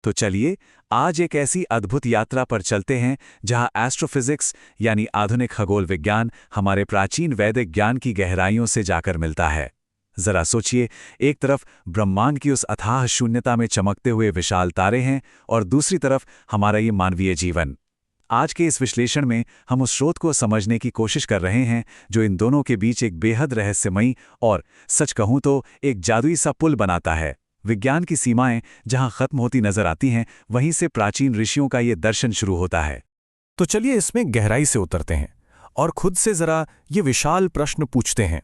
तो चलिए आज एक ऐसी अद्भुत यात्रा पर चलते हैं जहां एस्ट्रोफिजिक्स यानी आधुनिक खगोल विज्ञान हमारे प्राचीन वैदिक ज्ञान की गहराइयों से जाकर मिलता है। जरा सोचिए, एक तरफ ब्रह्मांड की उस अथाह शून्यता में चमकते हुए विशाल तारे हैं और दूसरी तरफ हमारा ये मानवीय जीवन। आज के इस विश्लेषण में हम उस स्रोत को समझने की कोशिश कर रहे हैं जो इन दोनों के बीच एक बेहद रहस्यमयी और सच कहूं तो एक जादुई सा पुल बनाता है। विज्ञान की सीमाएं जहां खत्म होती नजर आती हैं, वहीं से प्राचीन ऋषियों का ये दर्शन शुरू होता है। तो चलिए इसमें गहराई से उतरते हैं और खुद से जरा ये विशाल प्रश्न पूछते हैं।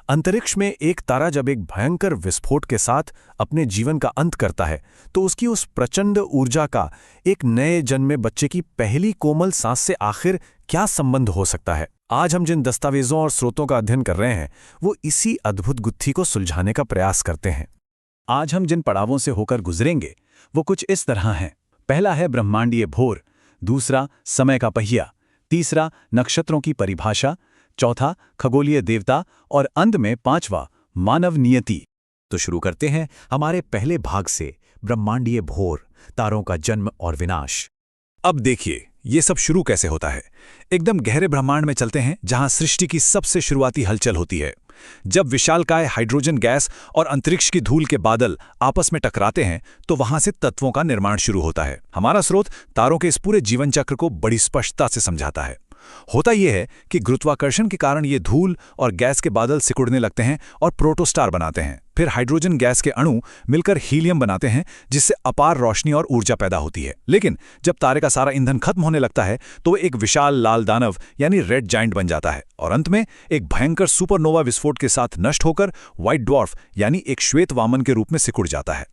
अंतरिक्ष में एक तारा जब एक भयंकर विस्फोट के साथ अपने जीवन का अंत करता है तो उसकी उस प्रचंड ऊर्जा का एक नए जन्मे बच्चे की पहली कोमल सांस से आखिर क्या संबंध हो सकता है? आज हम जिन दस्तावेजों और स्रोतों का अध्ययन कर रहे हैं वो इसी अद्भुत गुत्थी को सुलझाने का प्रयास करते हैं। आज हम जिन पड़ावों से होकर गुजरेंगे वो कुछ इस तरह हैं। पहला है ब्रह्मांडीय भोर, दूसरा समय का पहिया, तीसरा नक्षत्रों की परिभाषा, चौथा खगोलीय देवता और अंत में पांचवा मानव नियति। तो शुरू करते हैं हमारे पहले भाग से, ब्रह्मांडीय भोर, तारों का जन्म और विनाश। अब देखिए ये सब शुरू कैसे होता है। एकदम गहरे ब्रह्मांड में चलते हैं जहां सृष्टि की सबसे शुरुआती हलचल होती है। जब विशालकाय हाइड्रोजन गैस और अंतरिक्ष की धूल के बादल आपस में टकराते हैं तो वहां से तत्वों का निर्माण शुरू होता है। हमारा स्रोत तारों के इस पूरे जीवन चक्र को बड़ी स्पष्टता से समझाता है। होता यह है कि गुरुत्वाकर्षण के कारण ये धूल और गैस के बादल सिकुड़ने लगते हैं और प्रोटोस्टार बनाते हैं। फिर हाइड्रोजन गैस के अणु मिलकर हीलियम बनाते हैं जिससे अपार रोशनी और ऊर्जा पैदा होती है। लेकिन जब तारे का सारा ईंधन खत्म होने लगता है तो वो एक विशाल लाल दानव यानी रेड जाइंट बन जाता है और अंत में एक भयंकर सुपरनोवा विस्फोट के साथ नष्ट होकर व्हाइट ड्वार्फ यानी एक श्वेत वामन के रूप में सिकुड़ जाता है।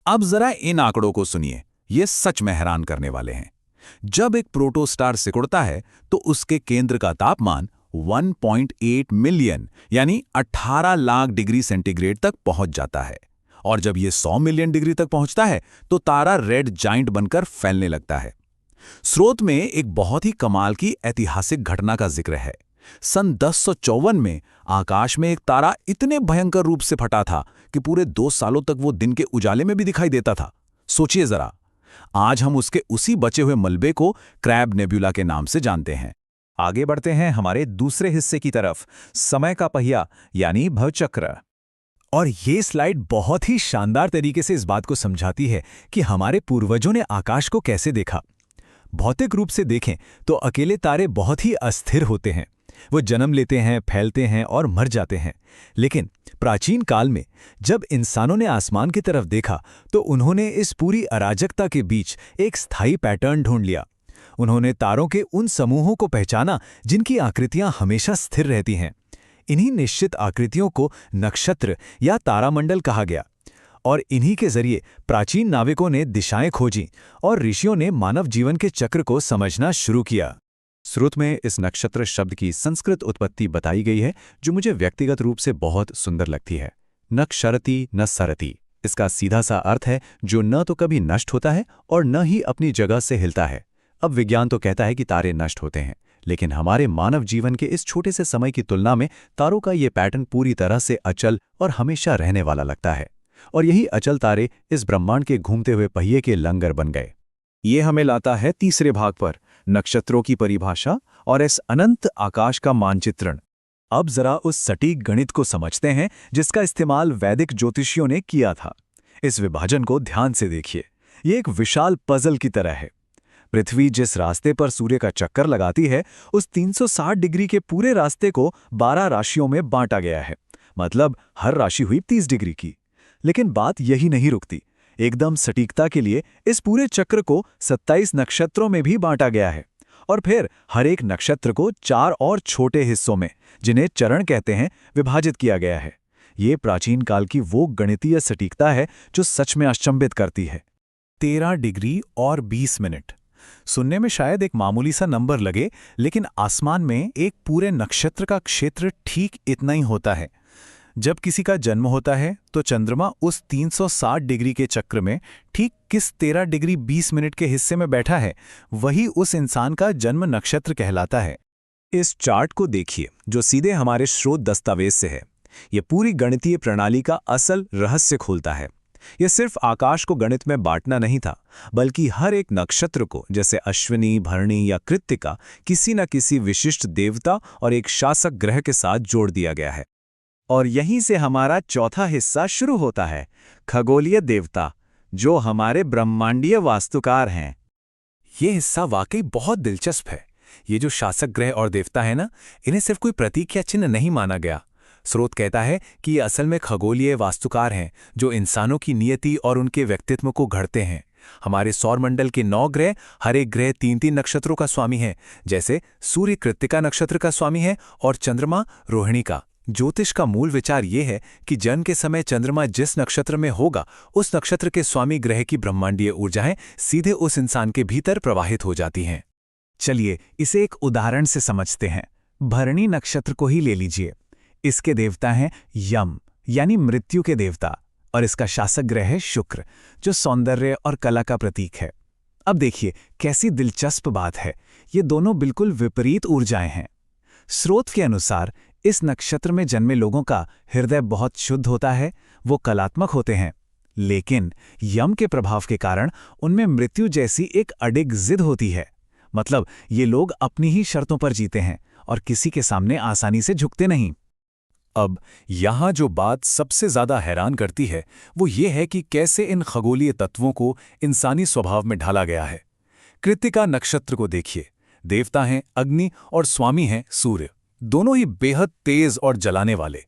अब जरा इन आंकड़ों को सुनिए, ये सच में हैरान करने वाले हैं। जब एक प्रोटोस्टार सिकुड़ता है तो उसके केंद्र का तापमान 1.8 मिलियन यानी 18 लाख डिग्री सेंटीग्रेड तक पहुंच जाता है और जब यह 100 मिलियन डिग्री तक पहुंचता है तो तारा रेड जाइंट बनकर फैलने लगता है। स्रोत में एक बहुत ही कमाल की ऐतिहासिक घटना का जिक्र है। सन 1054 में आकाश में एक तारा इतने भयंकर रूप से फटा था कि पूरे 2 सालों तक वो दिन के उजाले में भी दिखाई देता था। सोचिए जरा, आज हम उसके उसी बचे हुए मलबे को क्रैब नेब्यूला के नाम से जानते हैं। आगे बढ़ते हैं हमारे दूसरे हिस्से की तरफ, समय का पहिया यानी भवचक्र। और ये स्लाइड बहुत ही शानदार तरीके से इस बात को समझाती है कि हमारे पूर्वजों ने आकाश को कैसे देखा। भौतिक रूप से देखें तो अकेले तारे बहुत ही अस्थिर होते हैं। वो जन्म लेते हैं, फैलते हैं और मर जाते हैं। लेकिन प्राचीन काल में जब इंसानों ने आसमान की तरफ देखा तो उन्होंने इस पूरी अराजकता के बीच एक स्थायी पैटर्न ढूंढ लिया। उन्होंने तारों के उन समूहों को पहचाना जिनकी आकृतियां हमेशा स्थिर रहती हैं। इन्हीं निश्चित आकृतियों को नक्षत्र या तारामंडल कहा गया और इन्हीं के जरिए प्राचीन नाविकों ने दिशाएं खोजी और ऋषियों ने मानव जीवन के चक्र को समझना शुरू किया। स्रोत में इस नक्षत्र शब्द की संस्कृत उत्पत्ति बताई गई है जो मुझे व्यक्तिगत रूप से बहुत सुंदर लगती है। नक्षरति न सरति, इसका सीधा सा अर्थ है जो न तो कभी नष्ट होता है और न ही अपनी जगह से हिलता है। अब विज्ञान तो कहता है कि तारे नष्ट होते हैं, लेकिन हमारे मानव जीवन के इस छोटे से समय की तुलना में तारों का ये पैटर्न पूरी तरह से अचल और हमेशा रहने वाला लगता है। और यही अचल तारे इस ब्रह्मांड के घूमते हुए पहिए के लंगर बन गए। ये हमें लाता है तीसरे भाग पर, नक्षत्रों की परिभाषा और इस अनंत आकाश का मानचित्रण। अब जरा उस सटीक गणित को समझते हैं जिसका इस्तेमाल वैदिक ज्योतिषियों ने किया था। इस विभाजन को ध्यान से देखिए, ये एक विशाल पजल की तरह है। पृथ्वी जिस रास्ते पर सूर्य का चक्कर लगाती है उस 360 डिग्री के पूरे रास्ते को 12 राशियों में बांटा गया है। मतलब हर राशि हुई 30 डिग्री की। लेकिन बात यही नहीं रुकती। एकदम सटीकता के लिए इस पूरे चक्र को 27 नक्षत्रों में भी बांटा गया है और फिर हर एक नक्षत्र को 4 और छोटे हिस्सों में, जिन्हें चरण कहते हैं, विभाजित किया गया है। ये प्राचीन काल की वो गणितीय सटीकता है जो सच में अचंभित करती है। 13 डिग्री और 20 मिनट सुनने में शायद एक मामूली सा नंबर लगे, लेकिन आसमान में एक पूरे नक्षत्र का क्षेत्र ठीक इतना ही होता है। जब किसी का जन्म होता है तो चंद्रमा उस 360 डिग्री के चक्र में ठीक किस 13 डिग्री 20 मिनट के हिस्से में बैठा है, वही उस इंसान का जन्म नक्षत्र कहलाता है। इस चार्ट को देखिए जो सीधे हमारे स्रोत दस्तावेज से है। ये पूरी गणितीय प्रणाली का असल रहस्य खोलता है। ये सिर्फ आकाश को गणित में बांटना नहीं था, बल्कि हर एक नक्षत्र को, जैसे अश्विनी, भरणी या कृत्तिका, किसी न किसी विशिष्ट देवता और एक शासक ग्रह के साथ जोड़ दिया गया है। और यहीं से हमारा चौथा हिस्सा शुरू होता है, खगोलीय देवता, जो हमारे ब्रह्मांडीय वास्तुकार हैं। ये हिस्सा वाकई बहुत दिलचस्प है। ये जो शासक ग्रह और देवता है ना, इन्हें सिर्फ कोई प्रतीक या चिन्ह नहीं माना गया। स्रोत कहता है कि ये असल में खगोलीय वास्तुकार हैं, जो इंसानों की नियति और उनके व्यक्तित्व को घड़ते हैं। हमारे सौरमंडल के 9 ग्रह, हर एक ग्रह 3-3 नक्षत्रों का स्वामी है। जैसे सूर्य कृत्तिका नक्षत्र का स्वामी है और चंद्रमा रोहिणी का। ज्योतिष का मूल विचार ये है कि जन्म के समय चंद्रमा जिस नक्षत्र में होगा, उस नक्षत्र के स्वामी ग्रह की ब्रह्मांडीय ऊर्जाएं सीधे उस इंसान के भीतर प्रवाहित हो जाती हैं। चलिए इसे एक उदाहरण से समझते हैं। भरणी नक्षत्र को ही ले लीजिए। इसके देवता हैं यम, यानी मृत्यु के देवता, और इसका शासक ग्रह है शुक्र, जो सौंदर्य और कला का प्रतीक है। अब देखिए कैसी दिलचस्प बात है, ये दोनों बिल्कुल विपरीत ऊर्जाएं हैं। स्रोत के अनुसार इस नक्षत्र में जन्मे लोगों का हृदय बहुत शुद्ध होता है, वो कलात्मक होते हैं, लेकिन यम के प्रभाव के कारण उनमें मृत्यु जैसी एक अडिग जिद होती है। मतलब ये लोग अपनी ही शर्तों पर जीते हैं और किसी के सामने आसानी से झुकते नहीं। अब यहाँ जो बात सबसे ज्यादा हैरान करती है वो ये है कि कैसे इन खगोलीय तत्वों को इंसानी स्वभाव में ढाला गया है। कृत्तिका नक्षत्र को देखिए, देवता हैं अग्नि और स्वामी हैं सूर्य, दोनों ही बेहद तेज और जलाने वाले।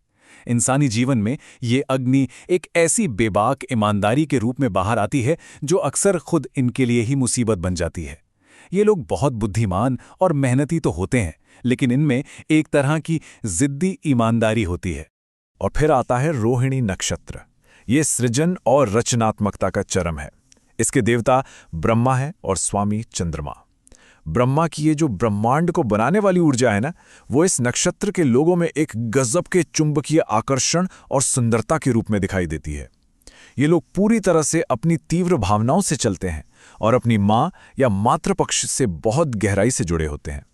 इंसानी जीवन में ये अग्नि एक ऐसी बेबाक ईमानदारी के रूप में बाहर आती है जो अक्सर खुद इनके लिए ही मुसीबत बन जाती है। ये लोग बहुत बुद्धिमान और मेहनती तो होते हैं, लेकिन इनमें एक तरह की जिद्दी ईमानदारी होती है। और फिर आता है रोहिणी नक्षत्र। ये सृजन और रचनात्मकता का चरम है। इसके देवता ब्रह्मा है और स्वामी चंद्रमा। ब्रह्मा की ये जो ब्रह्मांड को बनाने वाली ऊर्जा है ना, वो इस नक्षत्र के लोगों में एक गजब के चुंबकीय आकर्षण और सुंदरता के रूप में दिखाई देती है। ये लोग पूरी तरह से अपनी तीव्र भावनाओं से चलते हैं और अपनी माँ या मातृपक्ष से बहुत गहराई से जुड़े होते हैं।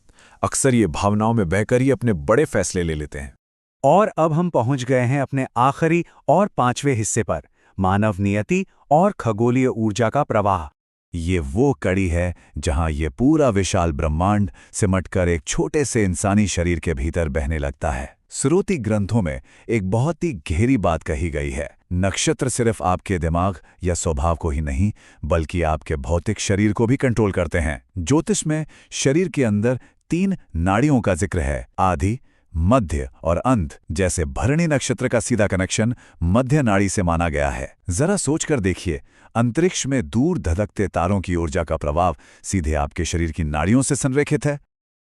अक्सर ये भावनाओं में बहकर ही अपने बड़े फैसले ले लेते हैं। और अब हम पहुंच गए हैं अपने आखिरी और 5वें हिस्से पर, मानव नियति और खगोलीय ऊर्जा का प्रवाह। ये वो कड़ी है जहां ये पूरा विशाल ब्रह्मांड सिमटकर एक छोटे से इंसानी शरीर के भीतर बहने लगता है। श्रुति ग्रंथों में एक बहुत ही गहरी बात कही गई है। नक्षत्र सिर्फ आपके दिमाग या स्वभाव को ही नहीं, बल्कि आपके भौतिक शरीर को भी कंट्रोल करते हैं। ज्योतिष में शरीर के अंदर 3 नाड़ियों का जिक्र है, आदि, मध्य और अंत। जैसे भरणी नक्षत्र का सीधा कनेक्शन मध्य नाड़ी से माना गया है। जरा सोचकर देखिए, अंतरिक्ष में दूर धधकते तारों की ऊर्जा का प्रभाव सीधे आपके शरीर की नाड़ियों से संरेखित है।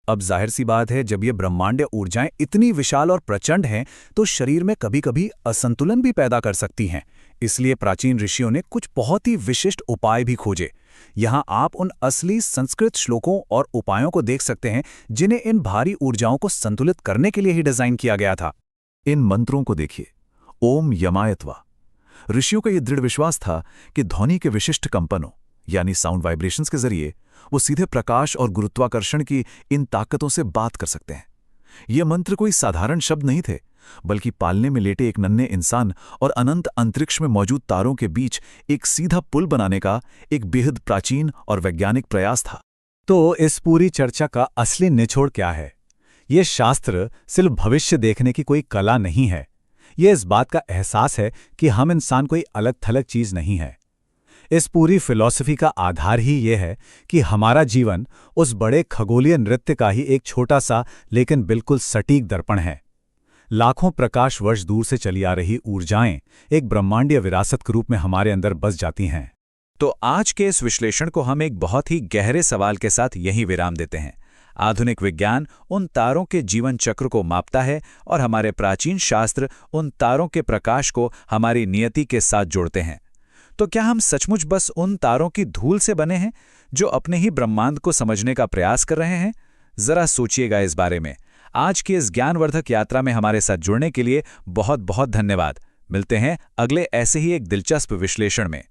अब जाहिर सी बात है, जब ये ब्रह्मांडीय ऊर्जाएं इतनी विशाल और प्रचंड हैं, तो शरीर में कभी-कभी असंतुलन भी पैदा कर सकती हैं। इसलिए प्राचीन ऋषियों ने कुछ बहुत ही विशिष्ट उपाय भी खोजे। यहाँ आप उन असली संस्कृत श्लोकों और उपायों को देख सकते हैं, जिन्हें इन भारी ऊर्जाओं को संतुलित करने के लिए ही डिजाइन किया गया था। इन मंत्रों को देखिए, ओम यमायत्वा। ऋषियों का यह दृढ़ विश्वास था कि ध्वनि के विशिष्ट कंपनों यानी साउंड वाइब्रेशंस के जरिए वो सीधे प्रकाश और गुरुत्वाकर्षण की इन ताकतों से बात कर सकते हैं। ये मंत्र कोई साधारण शब्द नहीं थे, बल्कि पालने में लेटे एक नन्हे इंसान और अनंत अंतरिक्ष में मौजूद तारों के बीच एक सीधा पुल बनाने का एक बेहद प्राचीन और वैज्ञानिक प्रयास था। तो इस पूरी चर्चा का असली निचोड़ क्या है? ये शास्त्र सिर्फ भविष्य देखने की कोई कला नहीं है। ये इस बात का एहसास है कि हम इंसान कोई अलग थलग चीज नहीं है। इस पूरी फिलॉसफी का आधार ही ये है कि हमारा जीवन उस बड़े खगोलीय नृत्य का ही एक छोटा सा लेकिन बिल्कुल सटीक दर्पण है। लाखों प्रकाश वर्ष दूर से चली आ रही ऊर्जाएं एक ब्रह्मांडीय विरासत के रूप में हमारे अंदर बस जाती हैं। तो आज के इस विश्लेषण को हम एक बहुत ही गहरे सवाल के साथ यहीं विराम देते हैं। आधुनिक विज्ञान उन तारों के जीवन चक्र को मापता है और हमारे प्राचीन शास्त्र उन तारों के प्रकाश को हमारी नियति के साथ जोड़ते हैं। तो क्या हम सचमुच बस उन तारों की धूल से बने हैं जो अपने ही ब्रह्मांड को समझने का प्रयास कर रहे हैं? जरा सोचिएगा इस बारे में। आज की इस ज्ञानवर्धक यात्रा में हमारे साथ जुड़ने के लिए बहुत बहुत धन्यवाद। मिलते हैं अगले ऐसे ही एक दिलचस्प विश्लेषण में।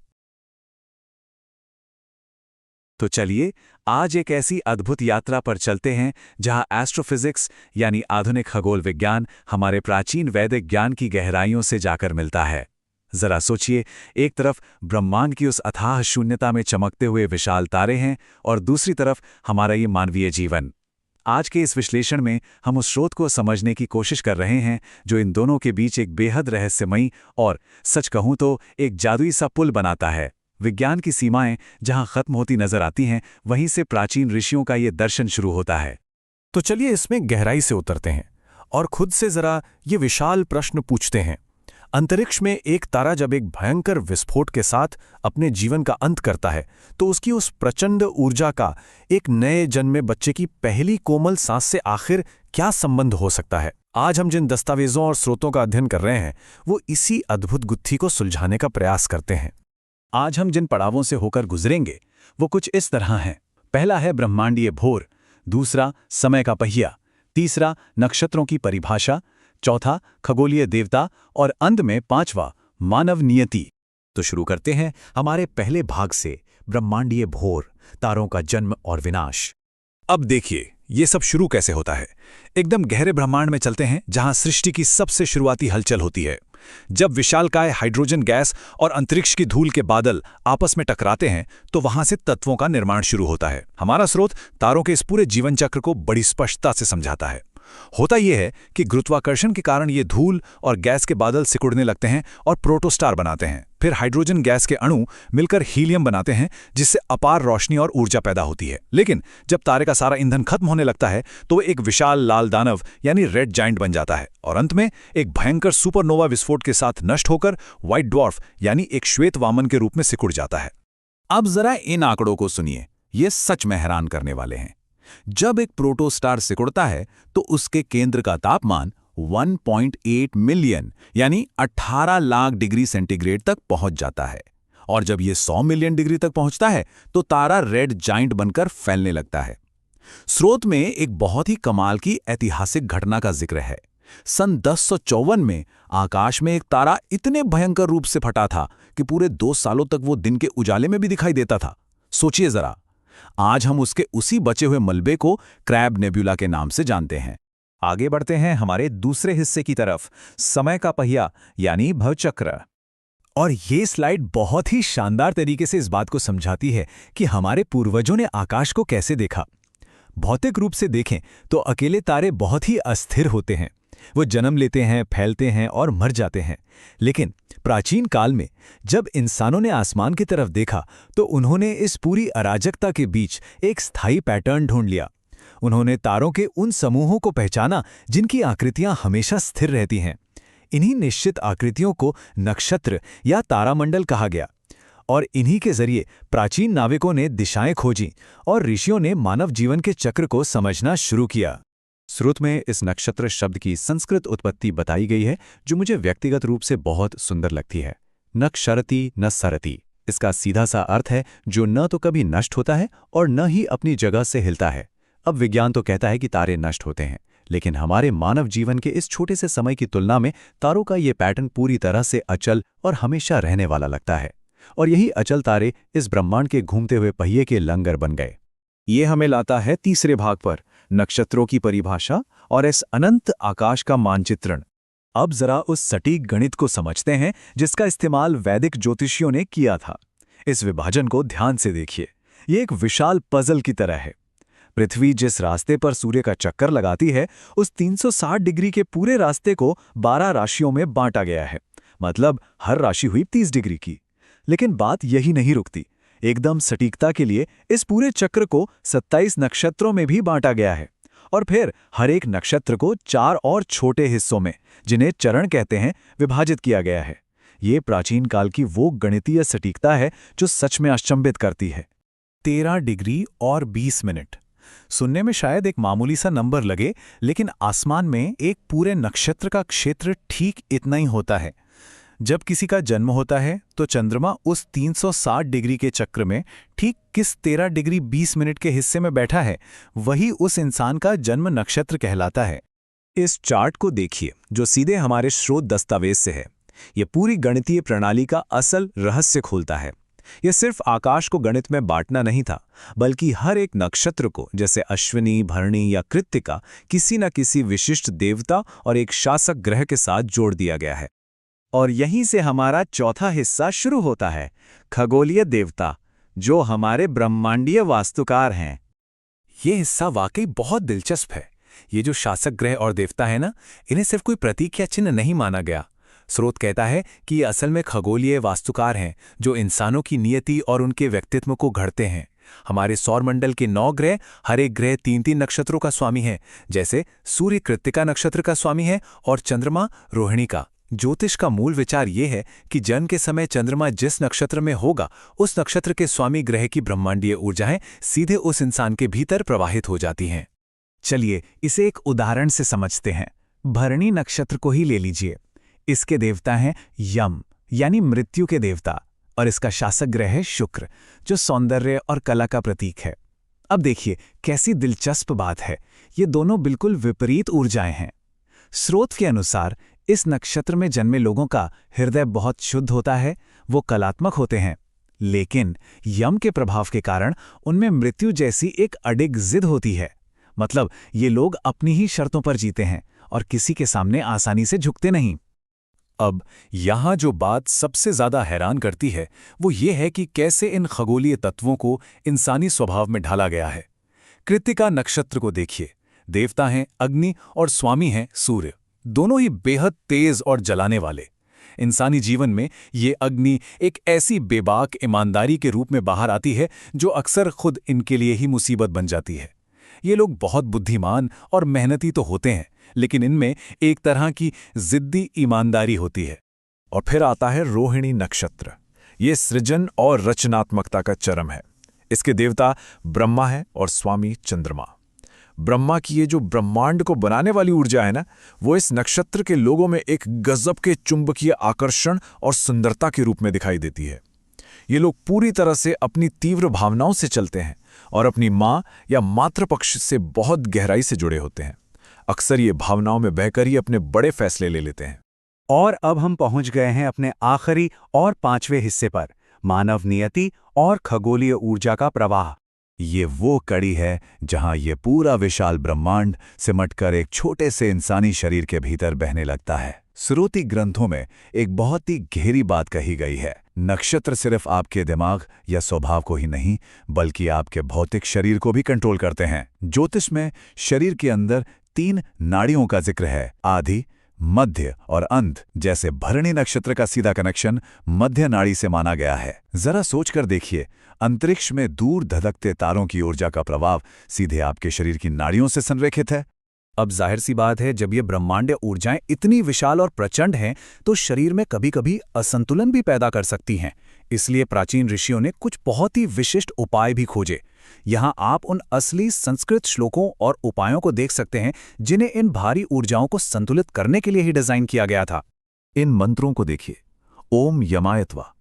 तो चलिए आज एक ऐसी अद्भुत यात्रा पर चलते हैं जहां एस्ट्रोफिजिक्स यानी आधुनिक खगोल विज्ञान हमारे प्राचीन वैदिक ज्ञान की गहराइयों से जाकर मिलता है। जरा सोचिए, एक तरफ ब्रह्मांड की उस अथाह शून्यता में चमकते हुए विशाल तारे हैं और दूसरी तरफ हमारा ये मानवीय जीवन। आज के इस विश्लेषण में हम उस स्रोत को समझने की कोशिश कर रहे हैं जो इन दोनों के बीच एक बेहद रहस्यमयी और, सच कहूं तो, एक जादुई सा पुल बनाता है। विज्ञान की सीमाएं जहां खत्म होती नजर आती हैं, वहीं से प्राचीन ऋषियों का ये दर्शन शुरू होता है। तो चलिए इसमें गहराई से उतरते हैं और खुद से जरा ये विशाल प्रश्न पूछते हैं। अंतरिक्ष में एक तारा जब एक भयंकर विस्फोट के साथ अपने जीवन का अंत करता है, तो उसकी उस प्रचंड ऊर्जा का एक नए जन्मे बच्चे की पहली कोमल सांस से आखिर क्या संबंध हो सकता है? आज हम जिन दस्तावेजों और स्रोतों का अध्ययन कर रहे हैं, वो इसी अद्भुत गुत्थी को सुलझाने का प्रयास करते हैं। आज हम जिन पड़ावों से होकर गुजरेंगे वो कुछ इस तरह हैं। पहला है ब्रह्मांडीय भोर, दूसरा समय का पहिया, तीसरा नक्षत्रों की परिभाषा, चौथा खगोलीय देवता और अंत में पांचवा मानव नियति। तो शुरू करते हैं हमारे पहले भाग से, ब्रह्मांडीय भोर, तारों का जन्म और विनाश। अब देखिए ये सब शुरू कैसे होता है। एकदम गहरे ब्रह्मांड में चलते हैं जहां सृष्टि की सबसे शुरुआती हलचल होती है। जब विशालकाय हाइड्रोजन गैस और अंतरिक्ष की धूल के बादल आपस में टकराते हैं तो वहां से तत्वों का निर्माण शुरू होता है। हमारा स्रोत तारों के इस पूरे जीवन चक्र को बड़ी स्पष्टता से समझाता है। होता यह है कि गुरुत्वाकर्षण के कारण ये धूल और गैस के बादल सिकुड़ने लगते हैं और प्रोटोस्टार बनाते हैं। फिर हाइड्रोजन गैस के अणु मिलकर हीलियम बनाते हैं, जिससे अपार रोशनी और ऊर्जा पैदा होती है। लेकिन जब तारे का सारा ईंधन खत्म होने लगता है तो वो एक विशाल लाल दानव यानी रेड जाइंट बन जाता है और अंत में एक भयंकर सुपरनोवा विस्फोट के साथ नष्ट होकर व्हाइट ड्वार्फ यानी एक श्वेत वामन के रूप में सिकुड़ जाता है। अब जरा इन आंकड़ों को सुनिए, ये सच में हैरान करने वाले हैं। जब एक प्रोटोस्टार सिकुड़ता है तो उसके केंद्र का तापमान 1.8 मिलियन यानी 18 लाख डिग्री सेंटीग्रेड तक पहुंच जाता है, और जब यह 100 मिलियन डिग्री तक पहुंचता है तो तारा रेड जाइंट बनकर फैलने लगता है। स्रोत में एक बहुत ही कमाल की ऐतिहासिक घटना का जिक्र है। सन 1054 में आकाश में एक तारा इतने भयंकर रूप से फटा था कि पूरे 2 सालों तक वो दिन के उजाले में भी दिखाई देता था। सोचिए जरा, आज हम उसके उसी बचे हुए मलबे को क्रैब नेब्यूला के नाम से जानते हैं। आगे बढ़ते हैं हमारे दूसरे हिस्से की तरफ, समय का पहिया यानी भवचक्र। और ये स्लाइड बहुत ही शानदार तरीके से इस बात को समझाती है कि हमारे पूर्वजों ने आकाश को कैसे देखा। भौतिक रूप से देखें तो अकेले तारे बहुत ही अस्थिर होते हैं। वो जन्म लेते हैं, फैलते हैं और मर जाते हैं। लेकिन प्राचीन काल में जब इंसानों ने आसमान की तरफ देखा तो उन्होंने इस पूरी अराजकता के बीच एक स्थायी पैटर्न ढूंढ लिया। उन्होंने तारों के उन समूहों को पहचाना जिनकी आकृतियां हमेशा स्थिर रहती हैं। इन्हीं निश्चित आकृतियों को नक्षत्र या तारामंडल कहा गया, और इन्हीं के जरिए प्राचीन नाविकों ने दिशाएं खोजीं और ऋषियों ने मानव जीवन के चक्र को समझना शुरू किया। स्रोत में इस नक्षत्र शब्द की संस्कृत उत्पत्ति बताई गई है, जो मुझे व्यक्तिगत रूप से बहुत सुंदर लगती है। नक्षरति न सरति, इसका सीधा सा अर्थ है जो न तो कभी नष्ट होता है और न ही अपनी जगह से हिलता है। अब विज्ञान तो कहता है कि तारे नष्ट होते हैं, लेकिन हमारे मानव जीवन के इस छोटे से समय की तुलना में तारों का ये पैटर्न पूरी तरह से अचल और हमेशा रहने वाला लगता है। और यही अचल तारे इस ब्रह्मांड के घूमते हुए पहिए के लंगर बन गए। ये हमें लाता है तीसरे भाग पर, नक्षत्रों की परिभाषा और इस अनंत आकाश का मानचित्रण। अब जरा उस सटीक गणित को समझते हैं जिसका इस्तेमाल वैदिक ज्योतिषियों ने किया था। इस विभाजन को ध्यान से देखिए, ये एक विशाल पजल की तरह है। पृथ्वी जिस रास्ते पर सूर्य का चक्कर लगाती है, उस 360 डिग्री के पूरे रास्ते को 12 राशियों में बांटा गया है। मतलब हर राशि हुई 30 डिग्री की। लेकिन बात यही नहीं रुकती। एकदम सटीकता के लिए इस पूरे चक्र को 27 नक्षत्रों में भी बांटा गया है, और फिर हर एक नक्षत्र को 4 और छोटे हिस्सों में, जिन्हें चरण कहते हैं, विभाजित किया गया है। ये प्राचीन काल की वो गणितीय सटीकता है जो सच में अचंभित करती है। 13 डिग्री और 20 मिनट। सुनने में शायद एक मामूली सा नंबर लगे, लेकिन आसमान में एक पूरे नक्षत्र का क्षेत्र ठीक इतना ही होता है। जब किसी का जन्म होता है तो चंद्रमा उस 360 डिग्री के चक्र में ठीक किस 13 डिग्री 20 मिनट के हिस्से में बैठा है, वही उस इंसान का जन्म नक्षत्र कहलाता है। इस चार्ट को देखिए जो सीधे हमारे स्रोत दस्तावेज से है। यह पूरी गणितीय प्रणाली का असल रहस्य खोलता है। यह सिर्फ आकाश को गणित में बांटना नहीं था, बल्कि हर एक नक्षत्र को, जैसे अश्विनी, भरणी या कृत्तिका, किसी न किसी विशिष्ट देवता और एक शासक ग्रह के साथ जोड़ दिया गया है। और यहीं से हमारा चौथा हिस्सा शुरू होता है, खगोलीय देवता, जो हमारे ब्रह्मांडीय वास्तुकार हैं। ये हिस्सा वाकई बहुत दिलचस्प है। ये जो शासक ग्रह और देवता है ना, इन्हें सिर्फ कोई प्रतीक या चिन्ह नहीं माना गया। स्रोत कहता है कि ये असल में खगोलीय वास्तुकार हैं जो इंसानों की नियति और उनके व्यक्तित्व को घड़ते हैं। हमारे सौरमंडल के 9 ग्रह, हर एक ग्रह 3-3 नक्षत्रों का स्वामी है। जैसे सूर्य कृत्तिका नक्षत्र का स्वामी है और चंद्रमा रोहिणी का। ज्योतिष का मूल विचार ये है कि जन्म के समय चंद्रमा जिस नक्षत्र में होगा, उस नक्षत्र के स्वामी ग्रह की ब्रह्मांडीय ऊर्जाएं सीधे उस इंसान के भीतर प्रवाहित हो जाती हैं। चलिए इसे एक उदाहरण से समझते हैं। भरणी नक्षत्र को ही ले लीजिए। इसके देवता हैं यम, यानी मृत्यु के देवता, और इसका शासक ग्रह है शुक्र, जो सौंदर्य और कला का प्रतीक है। अब देखिए कैसी दिलचस्प बात है, ये दोनों बिल्कुल विपरीत ऊर्जाएं हैं। स्रोत के अनुसार इस नक्षत्र में जन्मे लोगों का हृदय बहुत शुद्ध होता है, वो कलात्मक होते हैं, लेकिन यम के प्रभाव के कारण उनमें मृत्यु जैसी एक अडिग जिद होती है। मतलब ये लोग अपनी ही शर्तों पर जीते हैं और किसी के सामने आसानी से झुकते नहीं। अब यहाँ जो बात सबसे ज्यादा हैरान करती है वो ये है कि कैसे इन खगोलीय तत्वों को इंसानी स्वभाव में ढाला गया है। कृत्तिका नक्षत्र को देखिए, देवता हैं अग्नि और स्वामी हैं सूर्य, दोनों ही बेहद तेज और जलाने वाले। इंसानी जीवन में ये अग्नि एक ऐसी बेबाक ईमानदारी के रूप में बाहर आती है जो अक्सर खुद इनके लिए ही मुसीबत बन जाती है। ये लोग बहुत बुद्धिमान और मेहनती तो होते हैं, लेकिन इनमें एक तरह की जिद्दी ईमानदारी होती है। और फिर आता है रोहिणी नक्षत्र। ये सृजन और रचनात्मकता का चरम है। इसके देवता ब्रह्मा है और स्वामी चंद्रमा। ब्रह्मा की ये जो ब्रह्मांड को बनाने वाली ऊर्जा है ना, वो इस नक्षत्र के लोगों में एक गजब के चुंबकीय आकर्षण और सुंदरता के रूप में दिखाई देती है। ये लोग पूरी तरह से अपनी तीव्र भावनाओं से चलते हैं और अपनी माँ या मातृपक्ष से बहुत गहराई से जुड़े होते हैं। अक्सर ये भावनाओं में बहकर ही अपने बड़े फैसले ले लेते हैं। और अब हम पहुंच गए हैं अपने आखिरी और 5वें हिस्से पर, मानव नियति और खगोलीय ऊर्जा का प्रवाह। ये वो कड़ी है जहां ये पूरा विशाल ब्रह्मांड सिमटकर एक छोटे से इंसानी शरीर के भीतर बहने लगता है। श्रुति ग्रंथों में एक बहुत ही गहरी बात कही गई है। नक्षत्र सिर्फ आपके दिमाग या स्वभाव को ही नहीं, बल्कि आपके भौतिक शरीर को भी कंट्रोल करते हैं। ज्योतिष में शरीर के अंदर 3 नाड़ियों का जिक्र है, आदि, मध्य और अंत। जैसे भरणी नक्षत्र का सीधा कनेक्शन मध्य नाड़ी से माना गया है। जरा सोचकर देखिए, अंतरिक्ष में दूर धधकते तारों की ऊर्जा का प्रभाव सीधे आपके शरीर की नाड़ियों से संरेखित है। अब जाहिर सी बात है, जब ये ब्रह्मांडीय ऊर्जाएं इतनी विशाल और प्रचंड हैं, तो शरीर में कभी-कभी असंतुलन भी पैदा कर सकती हैं। इसलिए प्राचीन ऋषियों ने कुछ बहुत ही विशिष्ट उपाय भी खोजे। यहाँ आप उन असली संस्कृत श्लोकों और उपायों को देख सकते हैं जिन्हें इन भारी ऊर्जाओं को संतुलित करने के लिए ही डिजाइन किया गया था। इन मंत्रों को देखिए, ओम यमायत्वा।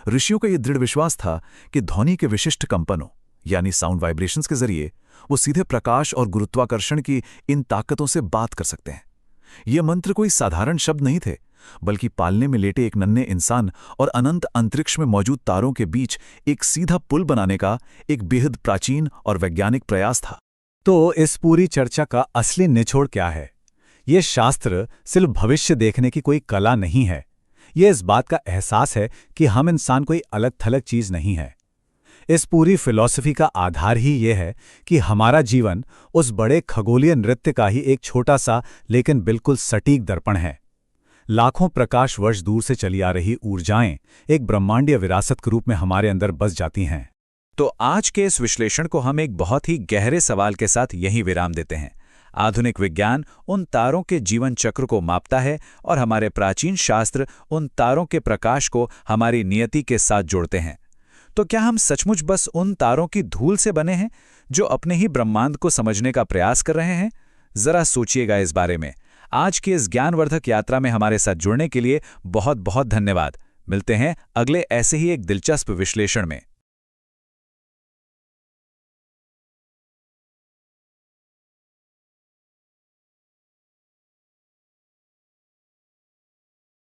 ऋषियों का यह दृढ़ विश्वास था कि ध्वनि के विशिष्ट कंपनों यानी साउंड वाइब्रेशंस के जरिए वो सीधे प्रकाश और गुरुत्वाकर्षण की इन ताकतों से बात कर सकते हैं। ये मंत्र कोई साधारण शब्द नहीं थे, बल्कि पालने में लेटे एक नन्हे इंसान और अनंत अंतरिक्ष में मौजूद तारों के बीच एक सीधा पुल बनाने का एक बेहद प्राचीन और वैज्ञानिक प्रयास था। तो इस पूरी चर्चा का असली निचोड़ क्या है? ये शास्त्र सिर्फ भविष्य देखने की कोई कला नहीं है। ये इस बात का एहसास है कि हम इंसान कोई अलग थलग चीज नहीं है। इस पूरी फिलॉसफी का आधार ही ये है कि हमारा जीवन उस बड़े खगोलीय नृत्य का ही एक छोटा सा लेकिन बिल्कुल सटीक दर्पण है। लाखों प्रकाश वर्ष दूर से चली आ रही ऊर्जाएं एक ब्रह्मांडीय विरासत के रूप में हमारे अंदर बस जाती हैं। तो आज के इस विश्लेषण को हम एक बहुत ही गहरे सवाल के साथ यहीं विराम देते हैं। आधुनिक विज्ञान उन तारों के जीवन चक्र को मापता है और हमारे प्राचीन शास्त्र उन तारों के प्रकाश को हमारी नियति के साथ जोड़ते हैं। तो क्या हम सचमुच बस उन तारों की धूल से बने हैं जो अपने ही ब्रह्मांड को समझने का प्रयास कर रहे हैं? जरा सोचिएगा इस बारे में। आज की इस ज्ञानवर्धक यात्रा में हमारे साथ जुड़ने के लिए बहुत बहुत धन्यवाद। मिलते हैं अगले ऐसे ही एक दिलचस्प विश्लेषण में।